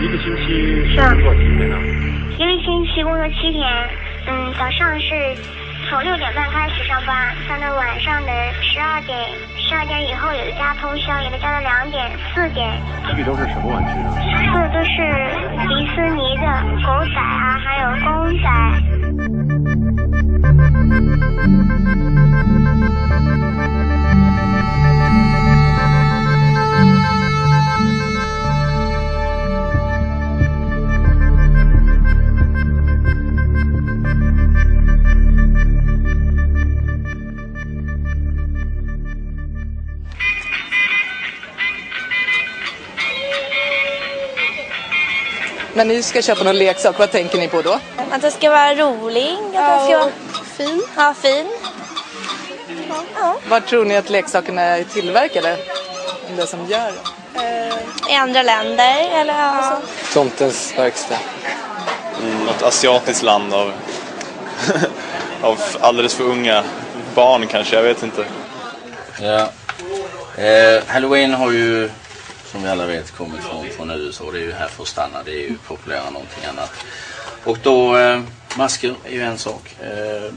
一个星期工作几天呢？一个星期工作7天。早上是从6点半开始上班，上到晚上的12点。12点以后有的加通宵，有的加到2点、4点。这都是什么玩具呢？这都是迪士尼的狗仔啊，还有公仔。När ni ska köpa någon leksak, vad tänker ni på då? Att det ska vara rolig, att det ska vara fin. Ja, fin. Ja. Var tror ni att leksakerna är tillverkade? Det som gör I andra länder eller ja. Tomtens verkstad. Något asiatiskt land av alldeles för unga barn kanske, jag vet inte. Ja. Halloween har ju, som vi alla vet, kommit från USA. Det är ju här för att stanna. Det är ju populära någonting annat. Och då, masker är ju en sak.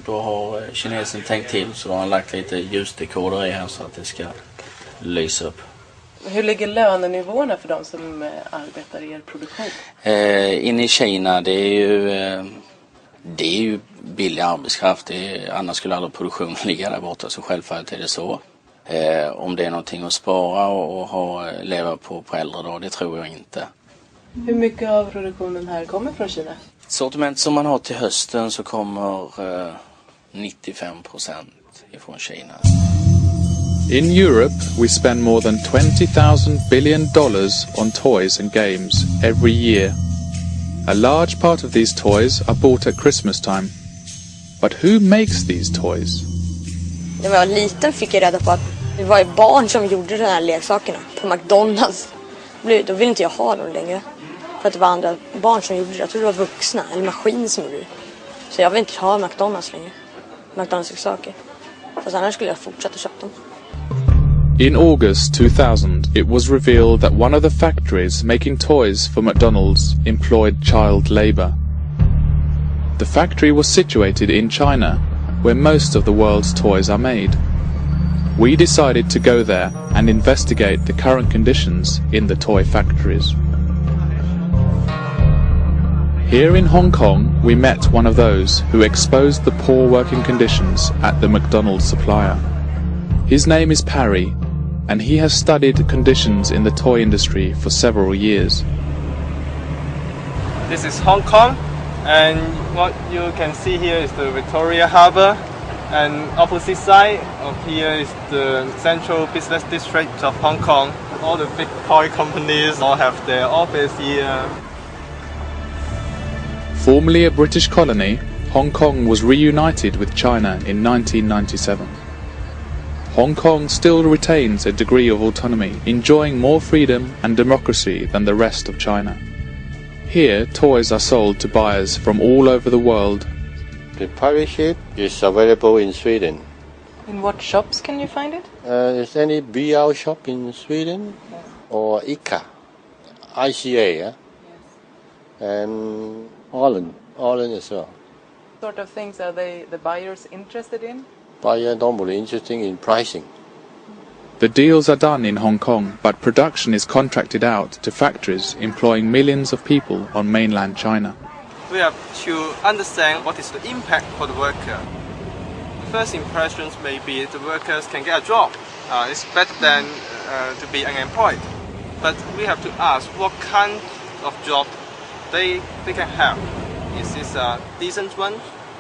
Då har kinesen tänkt till, så då har han lagt lite ljusdekoder i här så att det ska lysa upp. Hur ligger lönenivåerna för de som arbetar i er produktion? Inne i Kina, det är ju billig arbetskraft. Annars skulle alla produktionen ligga där borta, så självfallet är det så. Om det är någonting att spara och leva på äldre då, det tror jag inte. Hur mycket av produktionen här kommer från Kina? Sortiment som man har till hösten så kommer 95% ifrån Kina. In Europe, we spend more than $20,000 billion on toys and games every year. A large part of these toys are bought at Christmas time. But who makes these toys? När jag var liten fick jag reda på att det var barn som gjorde de här leksakerna på McDonalds. Då ville inte jag ha dem längre. För att det var andra barn som gjorde det. Jag tror det var vuxna eller maskin som gjorde det. Så jag vill inte ha McDonalds längre. McDonalds-leksaker. Fast annars skulle jag fortsätta köpa dem. In August 2000, it was revealed that one of the factories making toys for McDonald's employed child labor. The factory was situated in China, where most of the world's toys are made. We decided to go there and investigate the current conditions in the toy factories. Here in Hong Kong, we met one of those who exposed the poor working conditions at the McDonald's supplier. His name is Parry, and he has studied conditions in the toy industry for several years. This is Hong Kong, and what you can see here is the Victoria Harbour, and opposite side of here is the central business district of Hong Kong. All the big toy companies all have their office here. Formerly a British colony, Hong Kong was reunited with China in 1997. Hong Kong still retains a degree of autonomy, enjoying more freedom and democracy than the rest of China. Here, toys are sold to buyers from all over the world. The pirate ship is available in Sweden. In what shops can you find it? Is any BL shop in Sweden? Or ICA? ICA, yeah? And Holland as well. What sort of things are the buyers interested in? Buyer normally interested in pricing. The deals are done in Hong Kong, but production is contracted out to factories employing millions of people on mainland China. We have to understand what is the impact for the worker. The first impressions may be the workers can get a job. It's better than to be unemployed. But we have to ask what kind of job they can have. Is this a decent one?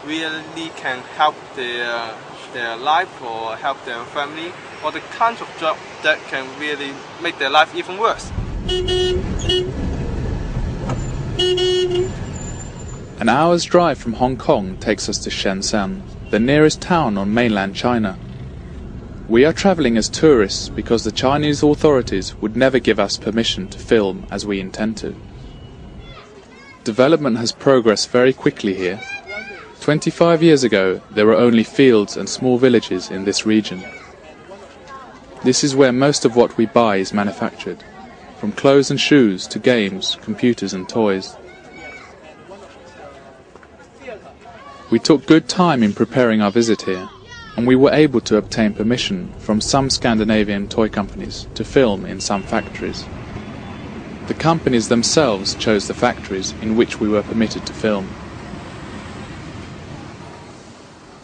Really can help their life or help their family? Or the kind of job that can really make their life even worse? An hour's drive from Hong Kong takes us to Shenzhen, the nearest town on mainland China. We are travelling as tourists because the Chinese authorities would never give us permission to film as we intend to. Development has progressed very quickly here. 25 years ago, there were only fields and small villages in this region. This is where most of what we buy is manufactured. from clothes and shoes to games, computers and toys. We took good time in preparing our visit here, and we were able to obtain permission from some Scandinavian toy companies to film in some factories. The companies themselves chose the factories in which we were permitted to film.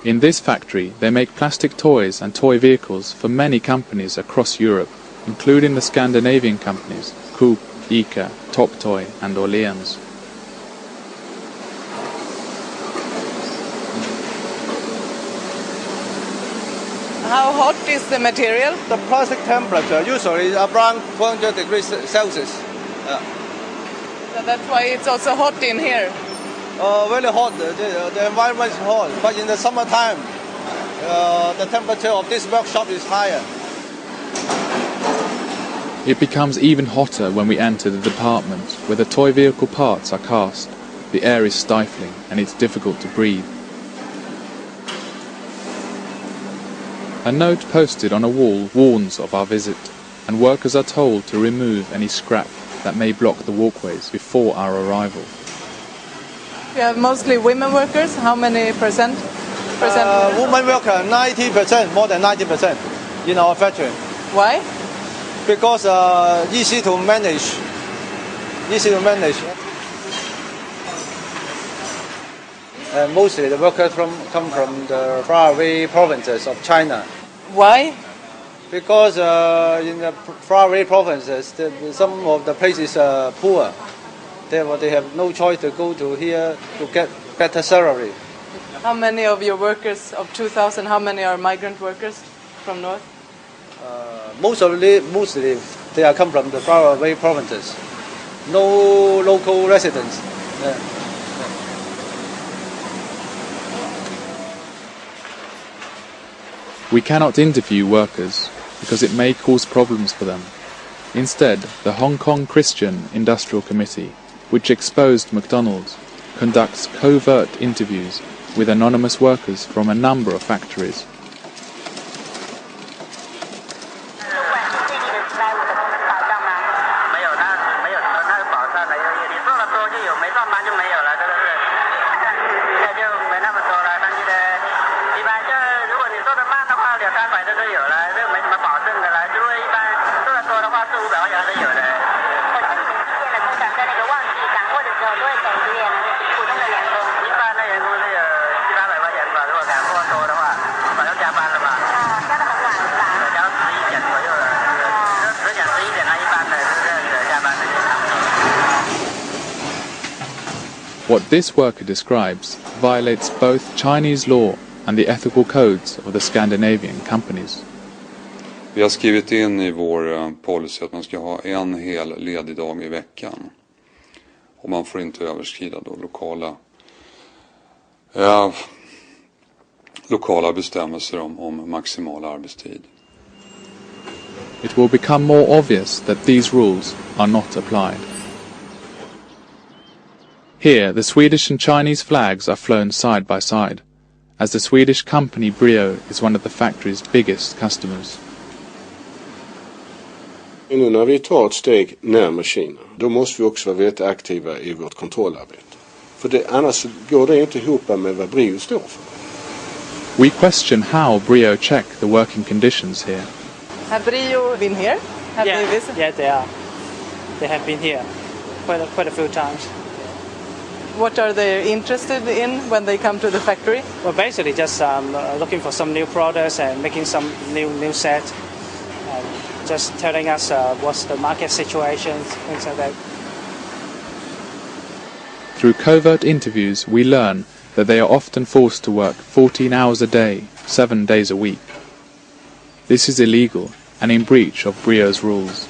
In this factory they make plastic toys and toy vehicles for many companies across Europe, including the Scandinavian companies Coop, ICA, Top Toy and Åhléns. How hot is the material? The plastic temperature usually is around 400 degrees Celsius. So that's why it's also hot in here. Very hot. The environment is hot, but in the summertime, the temperature of this workshop is higher. It becomes even hotter when we enter the department where the toy vehicle parts are cast. The air is stifling and it's difficult to breathe. A note posted on a wall warns of our visit, and workers are told to remove any scrap that may block the walkways before our arrival. We have mostly women workers. How many percent? Women worker 90%, more than 90% in our factory. Why? Because easy to manage. Mostly the workers come from the faraway provinces of China. Why? Because in the faraway provinces, some of the places are poor. Therefore, they have no choice to go to here to get better salary. How many of your workers, of 2,000, how many are migrant workers from North? Mostly they are come from the faraway provinces. No local residents. We cannot interview workers because it may cause problems for them. Instead, the Hong Kong Christian Industrial Committee, which exposed McDonald's, conducts covert interviews with anonymous workers from a number of factories. What this worker describes violates both Chinese law and the ethical codes of the Scandinavian companies. Vi har skrivit in i vår policy att man ska ha en hel ledig dag i veckan. Och man får inte överskrida då lokala bestämmelser om maximal arbetstid. It will become more obvious that these rules are not applied. Here, the Swedish and Chinese flags are flown side by side, as the Swedish company Brio is one of the factory's biggest customers. Nu när vi tar ett steg närmare Kina, då måste vi också vara väldigt aktiva i vårt kontrollarbete. För annars går det inte ihop med vad Brio står för. We question how Brio check the working conditions here. Have Brio been here? Have they visited? Yeah, they are. They have been here quite a few times. What are they interested in when they come to the factory? Well, basically just looking for some new products and making some new set. Just telling us what's the market situation, things like that. Through covert interviews, we learn that they are often forced to work 14 hours a day, 7 days a week. This is illegal and in breach of Brio's rules.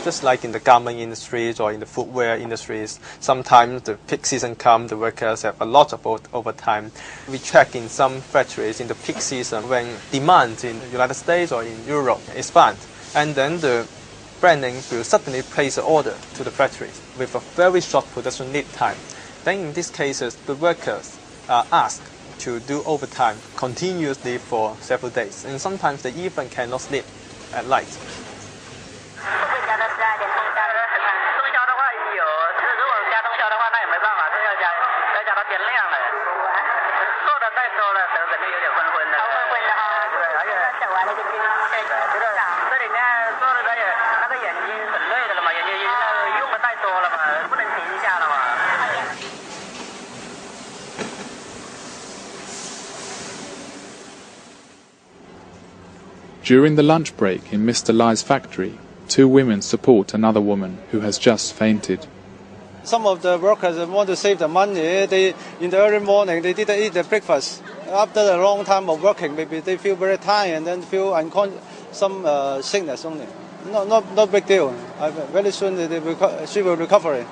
Just like in the garment industries or in the footwear industries, sometimes the peak season comes, the workers have a lot of overtime. We check in some factories in the peak season when demand in the United States or in Europe expands, and then the brand name will suddenly place an order to the factories with a very short production lead time. Then in these cases, the workers are asked to do overtime continuously for several days, and sometimes they even cannot sleep at night. During the lunch break in Mr. Lai's factory, 2 women support another woman who has just fainted. Some of the workers want to save the money. In the early morning, they didn't eat the breakfast. After a long time of working, maybe they feel very tired and then feel some sickness only. No big deal. Very soon she will recover.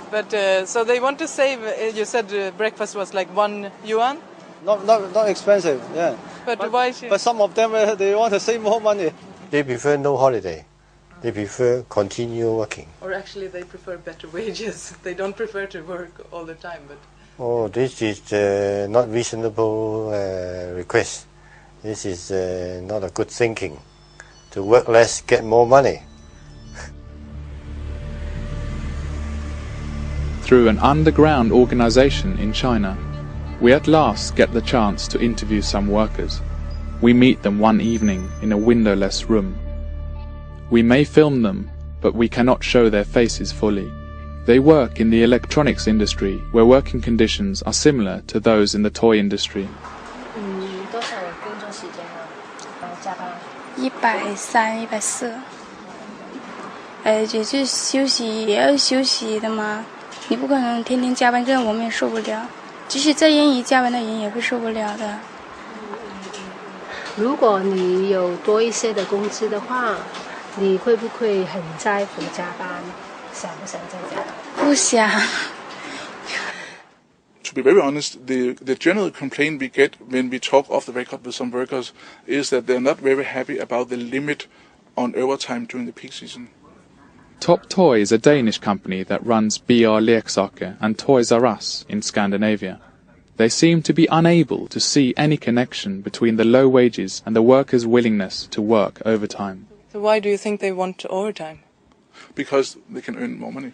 But so they want to save. You said breakfast was like 1 yuan. Not expensive, yeah. But why? But some of them they want to save more money. They prefer no holiday. They prefer continue working. Or actually, they prefer better wages. They don't prefer to work all the time, but. Oh, this is not reasonable request. This is not a good thinking. To work less, get more money. Through an underground organization in China, we at last get the chance to interview some workers. We meet them one evening in a windowless room. We may film them, but we cannot show their faces fully. They work in the electronics industry, where working conditions are similar to those in the toy industry. 130、140，就是休息也要休息的嘛，你不可能天天加班，这样我们也受不了。即使再愿意加班的人也会受不了的。如果你有多一些的工资的话，你会不会很在乎加班？想不想在家？不想。To be very honest, the general complaint we get when we talk off the record with some workers is that they're not very happy about the limit on overtime during the peak season. Top Toy is a Danish company that runs BR Leksaker and Toys R Us in Scandinavia. They seem to be unable to see any connection between the low wages and the workers' willingness to work overtime. So why do you think they want overtime? Because they can earn more money.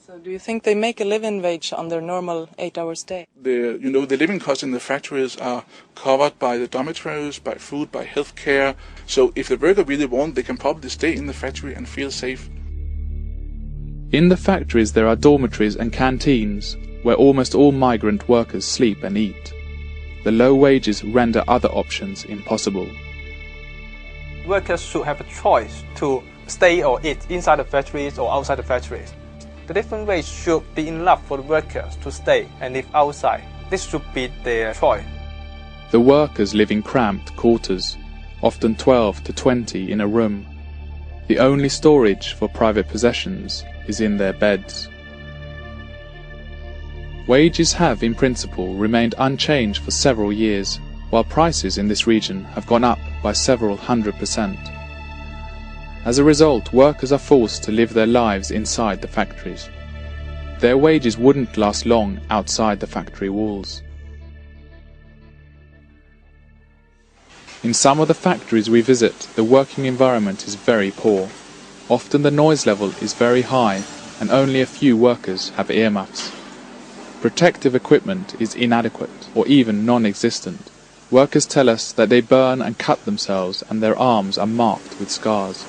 So do you think they make a living wage on their normal 8-hour day? The living costs in the factories are covered by the dormitories, by food, by healthcare. So if the worker really wants, they can probably stay in the factory and feel safe. In the factories there are dormitories and canteens where almost all migrant workers sleep and eat. The low wages render other options impossible. Workers should have a choice to stay or eat inside the factories or outside the factories. The different wage should be enough for the workers to stay and live outside. This should be their choice. The workers live in cramped quarters, often 12 to 20 in a room. The only storage for private possessions is in their beds. Wages have, in principle, remained unchanged for several years, while prices in this region have gone up by several 100%. As a result, workers are forced to live their lives inside the factories. Their wages wouldn't last long outside the factory walls. In some of the factories we visit, the working environment is very poor. Often the noise level is very high and only a few workers have earmuffs. Protective equipment is inadequate or even non-existent. Workers tell us that they burn and cut themselves and their arms are marked with scars.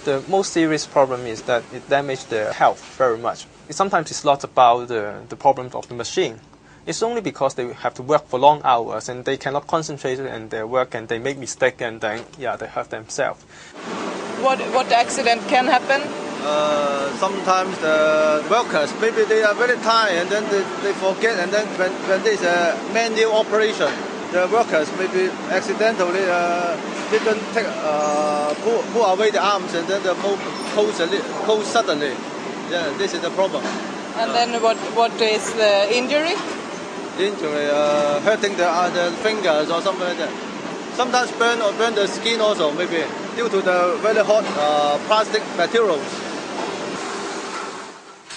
The most serious problem is that it damages their health very much. Sometimes it's not about the problems of the machine. It's only because they have to work for long hours and they cannot concentrate on their work and they make mistakes and then they hurt themselves. What accident can happen? Sometimes the workers, maybe they are very tired and then they forget, and then when there's a manual operation, the workers maybe accidentally didn't pull away the arms and then the close suddenly. Yeah, this is the problem. And then what is the injury? Injury, hurting the fingers or something like that. Sometimes burn the skin also, maybe due to the very hot plastic materials.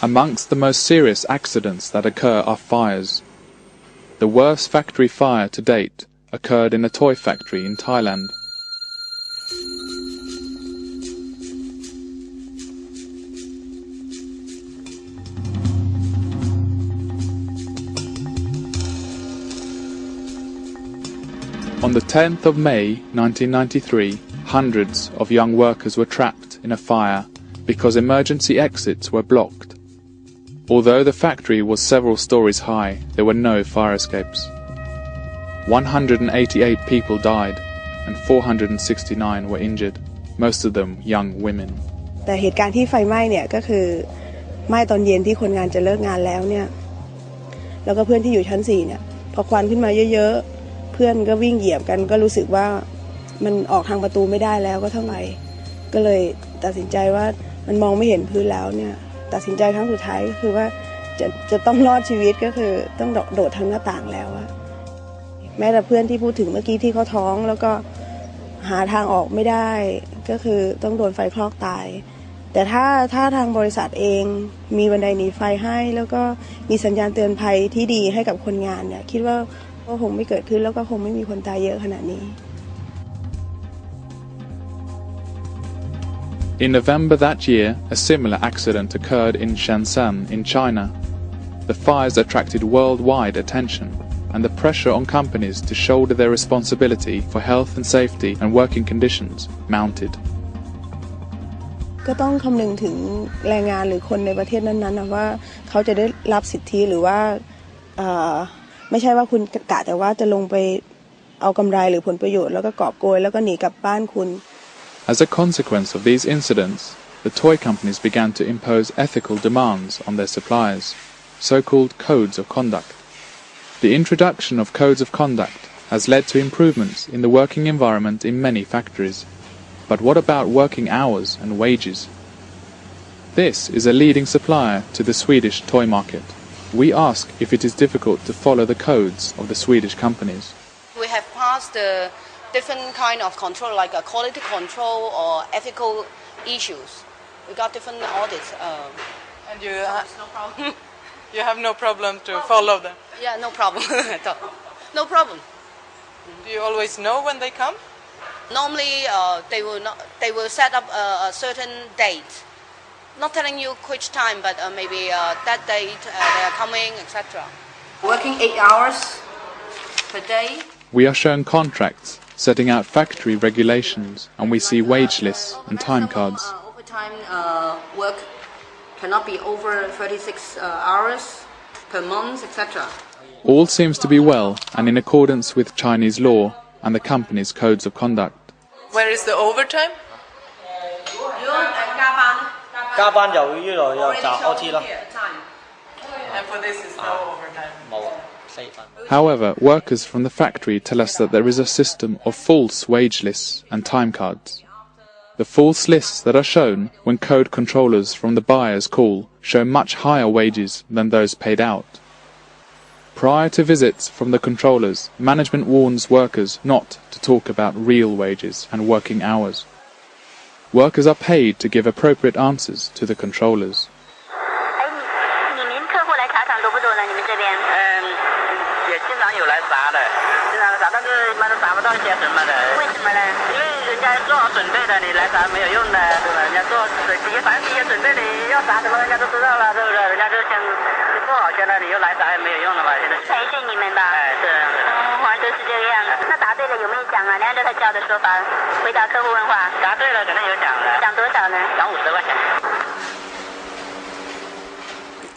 Amongst the most serious accidents that occur are fires. The worst factory fire to date occurred in a toy factory in Thailand. On the 10th of May 1993, hundreds of young workers were trapped in a fire because emergency exits were blocked. Although the factory was several stories high, there were no fire escapes. 188 people died and 469 were injured, most of them young women. แต่เหตุการณ์ที่ไฟไหม้เนี่ยก็คือไหม้ตอนเย็นที่คนงานจะเลิกงานแล้วเนี่ยแล้วก็เพื่อนที่อยู่ชั้น4เนี่ยพอควันขึ้นมาเยอะๆเพื่อนก็วิ่งเหยียบกันก็รู้สึกว่ามันออกทางประตูไม่ได้แล้วก็เท่าไหร่ก็เลยตัดสินใจว่ามันมองไม่เห็นพื้นแล้วเนี่ยตัดสินใจครั้งสุดท้ายก็คือว่าจะต้องรอดชีวิตก็คือต้องโดดทางหน้าต่างแล้วอะแม้แต่เพื่อนที่พูดถึงเมื่อกี้ที่เขาท้องแล้วก็หาทางออกไม่ได้ก็คือต้องโดนไฟคลอกตายแต่ถ้าทางบริษัทเองมีบันไดหนีไฟให้แล้วก็มีสัญญาณเตือนภัยที่ดีให้กับคนงานเนี่ยคิดว่าก็คงไม่เกิดขึ้นแล้วก็คงไม่มีคนตายเยอะขนาดนี้ In November that year, a similar accident occurred in Shenzhen in China. The fires attracted worldwide attention, and the pressure on companies to shoulder their responsibility for health and safety and working conditions mounted. ก็ต้องคำนึงถึงแรงงานหรือคนในประเทศนั้นๆนะว่าเขาจะได้รับสิทธิหรือว่าไม่ใช่ว่าคุณกะแต่ว่าจะลงไปเอากำไรหรือผลประโยชน์แล้วก็กอบโกยแล้วก็หนีกลับบ้านคุณ As a consequence of these incidents, the toy companies began to impose ethical demands on their suppliers, so-called codes of conduct. The introduction of codes of conduct has led to improvements in the working environment in many factories. But what about working hours and wages? This is a leading supplier to the Swedish toy market. We ask if it is difficult to follow the codes of the Swedish companies. We have passed different kind of control, like a quality control or ethical issues. We got different audits. And you no problem. You have no problem to follow them? Yeah, no problem at all. No problem. Do you always know when they come? Normally, they will set up a certain date. Not telling you which time, but maybe that date they are coming, etc. Working 8 hours per day. We are shown contracts setting out factory regulations, and we see wage lists and time cards. Overtime work cannot be over 36 hours per month, etc. All seems to be well and in accordance with Chinese law and the company's codes of conduct. Where is the overtime? 加班就要賺 OT 咯。 And for this is no overtime. 冇4分。 However, workers from the factory tell us that there is a system of false wage lists and time cards. The false lists that are shown when code controllers from the buyers call show much higher wages than those paid out. Prior to visits from the controllers, management warns workers not to talk about real wages and working hours. Workers are paid to give appropriate answers to the controllers. 你们客户来查厂多不多呢？你们这边？也经常有来查的，经常查，但是妈都查不到些什么的。为什么呢？因为人家做好准备的，你来查没有用的，对吧？人家做反正这些准备你要查什么，人家都知道了，对不对？人家就先做好先了，你又来查也没有用了吧？现在培训你们吧。哎，是这样的。哦，就是这个样子。那答对了有没有奖啊？按照他教的说法回答客户问话。答对了肯定有奖的。奖多少呢？奖50块钱。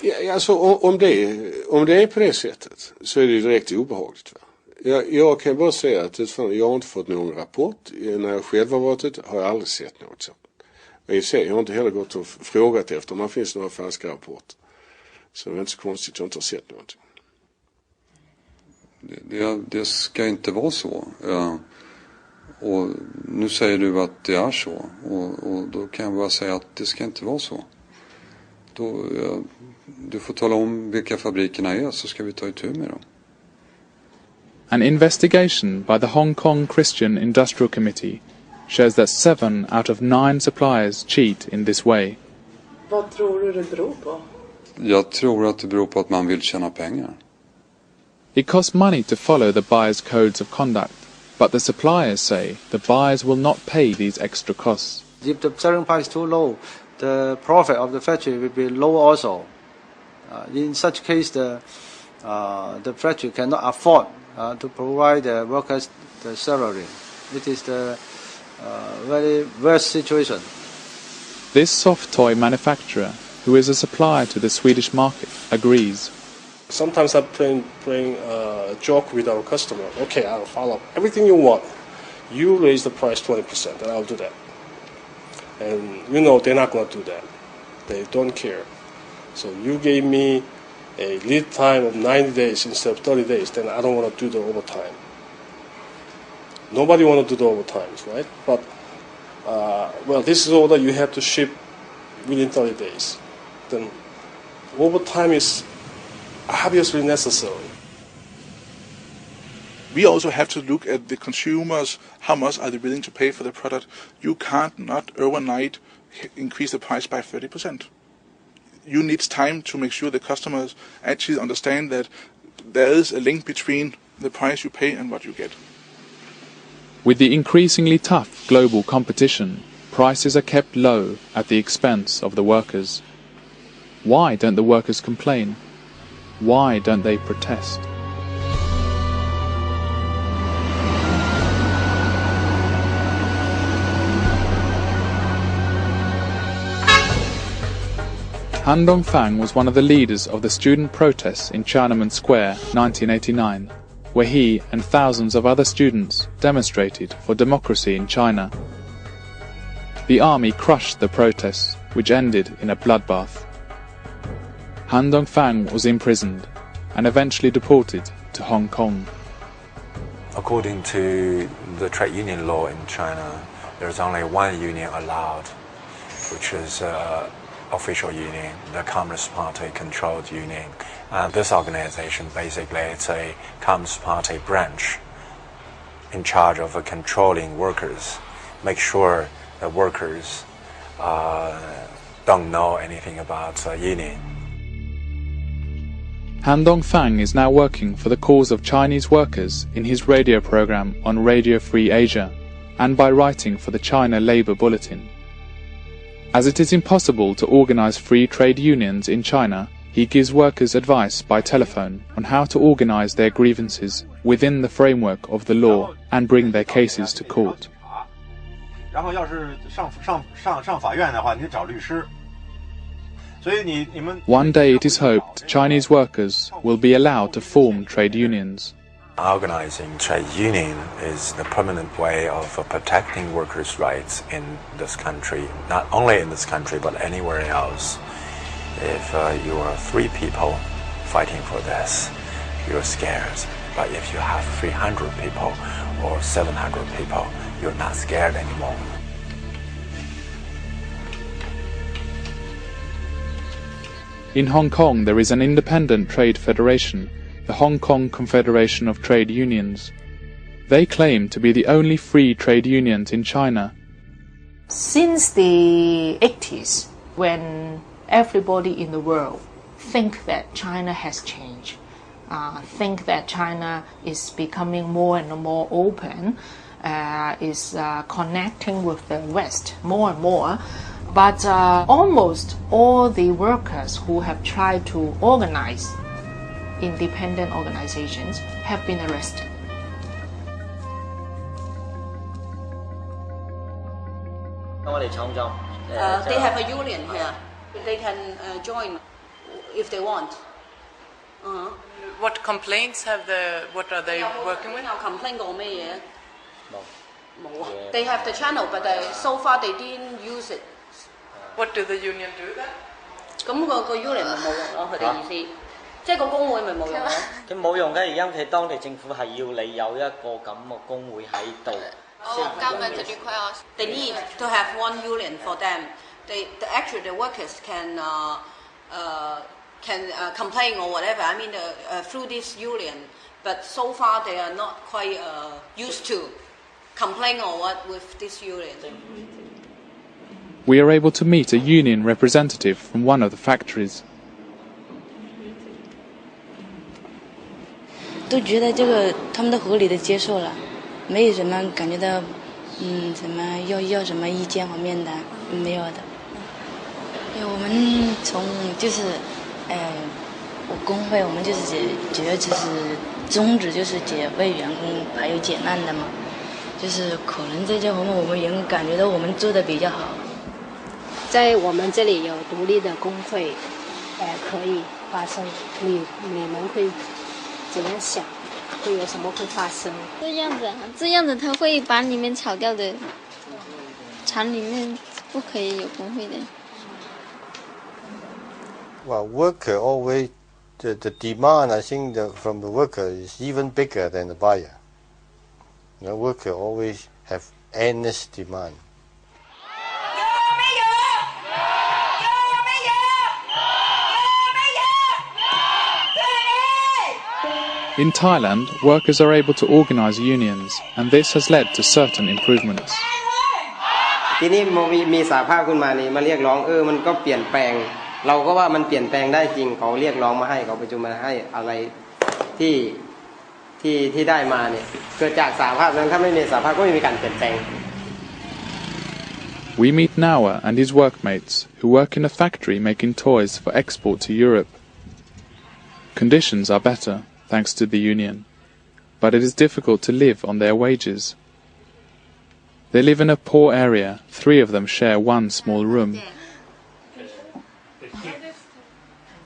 Ja, alltså, om det är på det sättet så är det direkt obehagligt. Va? Jag kan bara säga att jag har inte fått någon rapport. När jag själv har varit ute har jag aldrig sett något sånt. Jag har inte heller gått och frågat efter om det finns några falska rapporter. Så det är inte så konstigt att jag inte har sett någonting. Det ska inte vara så. Och nu säger du att det är så. Och då kan jag bara säga att det ska inte vara så. Du får tala om vilka fabrikerna är så ska vi ta itu med dem. An investigation by the Hong Kong Christian Industrial Committee shows that 7 out of 9 suppliers cheat in this way. Vad tror du det beror på? Jag tror att det beror på att man vill tjäna pengar. It costs money to follow the buyer's codes of conduct, but the suppliers say the buyers will not pay these extra costs. If the selling price is too low, the profit of the factory will be low also. In such case, the factory cannot afford to provide the workers the salary. It is the very worst situation. This soft toy manufacturer, who is a supplier to the Swedish market, agrees. Sometimes I'm playing a joke with our customer. Okay, I'll follow everything you want. You raise the price 20%, and I'll do that. And you know they're not going to do that. They don't care. So you gave me a lead time of 90 days instead of 30 days, then I don't want to do the overtime. Nobody want to do the overtimes, right? But, well, this is order you have to ship within 30 days. Then overtime is obviously necessary. We also have to look at the consumers, how much are they willing to pay for the product. You can't not overnight increase the price by 30%. You need time to make sure the customers actually understand that there is a link between the price you pay and what you get. With the increasingly tough global competition, prices are kept low at the expense of the workers. Why don't the workers complain? Why don't they protest? Han Dongfang was one of the leaders of the student protests in Tiananmen Square 1989, where he and thousands of other students demonstrated for democracy in China. The army crushed the protests, which ended in a bloodbath. Han Dongfang was imprisoned and eventually deported to Hong Kong. According to the trade union law in China, there's only one union allowed, which is official union, the Communist Party controlled union. And this organization, basically, it's a Communist Party branch in charge of controlling workers, make sure the workers don't know anything about union. Han Dongfang is now working for the cause of Chinese workers in his radio program on Radio Free Asia and by writing for the China Labour Bulletin. As it is impossible to organize free trade unions in China, he gives workers advice by telephone on how to organize their grievances within the framework of the law and bring their cases to court. One day it is hoped Chinese workers will be allowed to form trade unions. Organizing trade union is the permanent way of protecting workers' rights in this country, not only in this country but anywhere else. If you are 3 people fighting for this, you're scared. But if you have 300 people or 700 people, you're not scared anymore. In Hong Kong there is an independent trade federation, the Hong Kong Confederation of Trade Unions. They claim to be the only free trade unions in China. Since the 80s, when everybody in the world think that China has changed, think that China is becoming more and more open, is connecting with the West more and more, but almost all the workers who have tried to organize independent organizations have been arrested. They have a union here. They can join if they want. What complaints what are they working with? They have the channel, but so far they didn't use it. What do the union do then? 咁個 union 咪冇用咯，佢哋意思，即係個工會咪冇用咯。佢冇用嘅，而家其實當地政府係要你有一個咁嘅工會喺度。They need to have one union for them. Actually the workers can complain or whatever. I mean through this union, but so far they are not quite used to complain or what with this union. We are able to meet a union representative from one of the factories. 都觉得这个他们都合理的接受了，没有什么感觉到什么要什么意见方面的没有的。我们从就是我工会我们就是主要就是宗旨就是为员工还有解难的嘛，就是可能在这方面我们员工感觉到我们做的比较好。在我们这里有独立的工会，可以发生，你们会怎样想？会有什么会发生？这样子他会把你们炒掉的，厂里面不可以有工会的。Well, worker always the demand I think from the worker is even bigger than the buyer. The worker always have endless demand. In Thailand, workers are able to organize unions, and this has led to certain improvements. ทีนี้มีสหภาพขึ้นมานี่มาเรียกร้องมันก็เปลี่ยนแปลงเราก็ว่ามันเปลี่ยนแปลงได้จริงเขาเรียกร้องมาให้เขาประชุมมาให้อะไรที่ได้มาเนี่ยเกิดจากสหภาพนั้นถ้าไม่มีสหภาพก็ไม่มีการเปลี่ยนแปลง We meet Nawa and his workmates who work in a factory making toys for export to Europe. Conditions are better, thanks to the union, but it is difficult to live on their wages. They live in a poor area. 3 of them share one small room.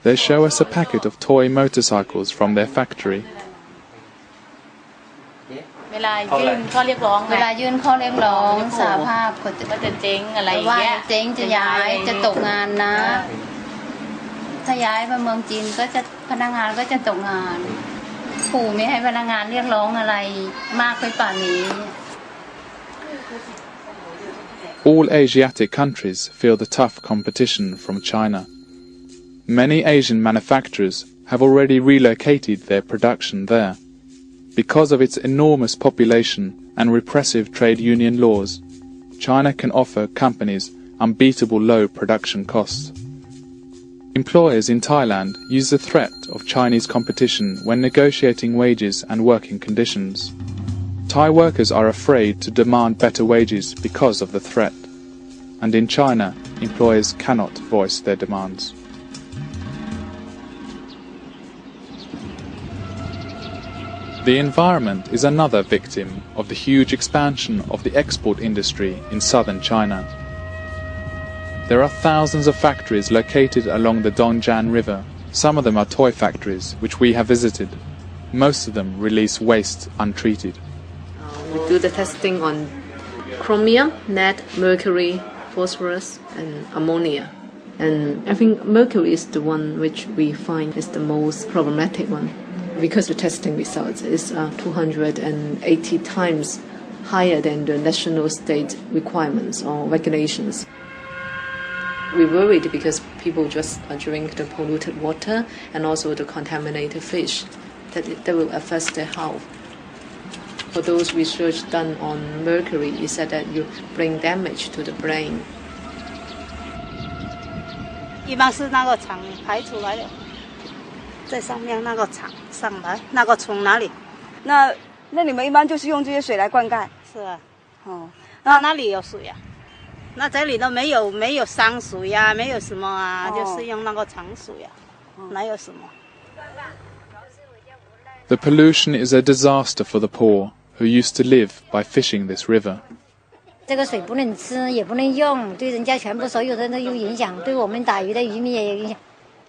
They show us a packet of toy motorcycles from their factory. เวลายื่นข้อเรียกร้องสหภาพก็จะเจ๊งอะไรอย่างเงี้ยเจ๊งจะย้ายจะตกงานนะถ้าย้ายไปเมืองจีนก็จะพนักงานก็จะตกงานปู่ไม่ให้พนักงานเรียกร้องอะไรมากไปป่านนี้ All Asiatic countries feel the tough competition from China. Many Asian manufacturers have already relocated their production there. Because of its enormous population and repressive trade union laws, China can offer companies unbeatable low production costs. Employers in Thailand use the threat of Chinese competition when negotiating wages and working conditions. Thai workers are afraid to demand better wages because of the threat, and in China, employers cannot voice their demands. The environment is another victim of the huge expansion of the export industry in southern China. There are thousands of factories located along the Dongjiang River. Some of them are toy factories, which we have visited. Most of them release waste untreated. We do the testing on chromium, lead, mercury, phosphorus, and ammonia. And I think mercury is the one which we find is the most problematic one, because the testing results is 280 times higher than the national state requirements or regulations. We worried because people just drink the polluted water and also the contaminated fish, that will affect their health. For those research done on mercury, it said that you bring damage to the brain. 一般是那个厂排出来的，在上面那个厂上来，那个从哪里？那你们一般就是用这些水来灌溉？是啊。哦，那哪里有水呀？那这里都没有山水呀，没有什么啊，就是用那个厂水呀，哪有什么？ The pollution is a disaster for the poor, who used to live by fishing this river. 这个水不能吃，也不能用，对人家全部所有人都有影响，对我们打鱼的渔民也有影响。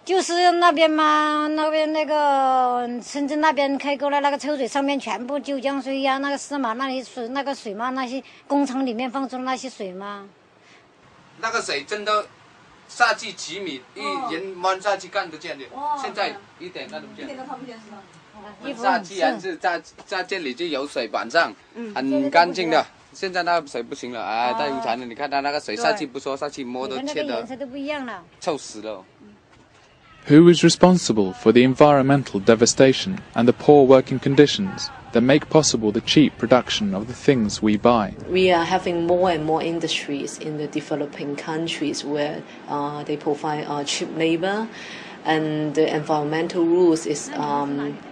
就是那边嘛，那边那个深圳那边开沟了，那个抽水上面全部九江水呀，那个司马那里水那个水嘛，那些工厂里面放出的那些水嘛。那个水真的下去几米，一人弯下去看得见的，现在一点看都不见。一点都看不见是吧？下去还是在这里就有水板上，很干净的。现在那个水不行了，哎，太污残了。你看它那个水下去不说，下去摸都切的臭死了。Who is responsible for the environmental devastation and the poor working conditions that make possible the cheap production of the things we buy? We are having more and more industries in the developing countries where they provide cheap labor, and the environmental rules is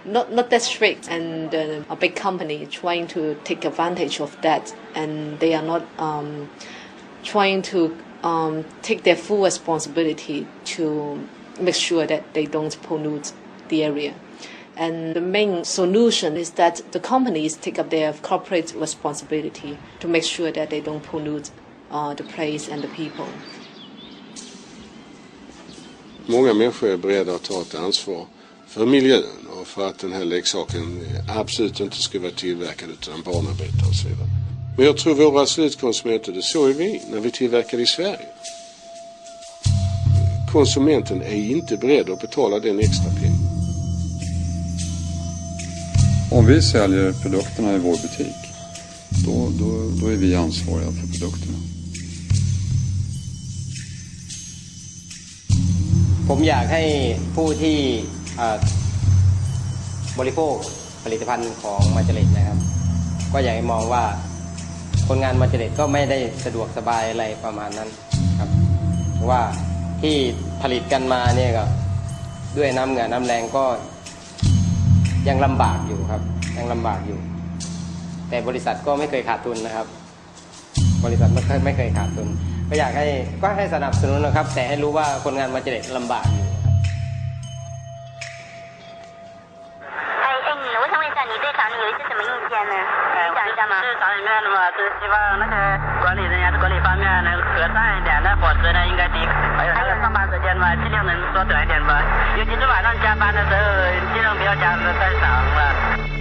not that strict, and a big company trying to take advantage of that, and they are not trying to take their full responsibility to make sure that they don't pollute the area. And the main solution is that the companies take up their corporate responsibility to make sure that they don't pollute the place and the people. Många människor är beredda att ta ett ansvar för miljön och för att den här leksaken absolut inte ska vara tillverkad utan barnarbetare och så vidare. Men jag tror våra slutkonsumenter, det så är vi när vi tillverkar i Sverige. Konsumenten är inte beredd att betala den extra pengen. Om vi säljer produkterna i vår butik, då är vi ansvariga för produkterna. ผมอยากให้ผู้ที่บริโภคผลิตภัณฑ์ของมาเจเล็ตนะครับก็อยากให้มองว่าคนงานมาเจเล็ตก็ไม่ได้สะดวกสบายอะไรประมาณนั้นครับเพราะว่าที่ผลิตกันมาเนี่ยก็ด้วยน้ำเหงื่อน้ำแรงก็ยังลำบากอยู่ครับยังลำบากอยู่แต่บริษัทก็ไม่เคยขาดทุนนะครับบริษัทไม่เคยขาดทุนก็อยากให้สนับสนุนนะครับแต่ให้รู้ว่าคนงานมาเจเล็ตลำบากอยู่我想问一下，你对厂里有一些什么意见呢？讲一下吗？是厂里面的嘛，就是希望那些管理人员管理方面能和善一点，那伙食呢应该低，还有上班时间嘛，尽量能缩短一点吧。尤其是晚上加班的时候，尽量不要加的太长了。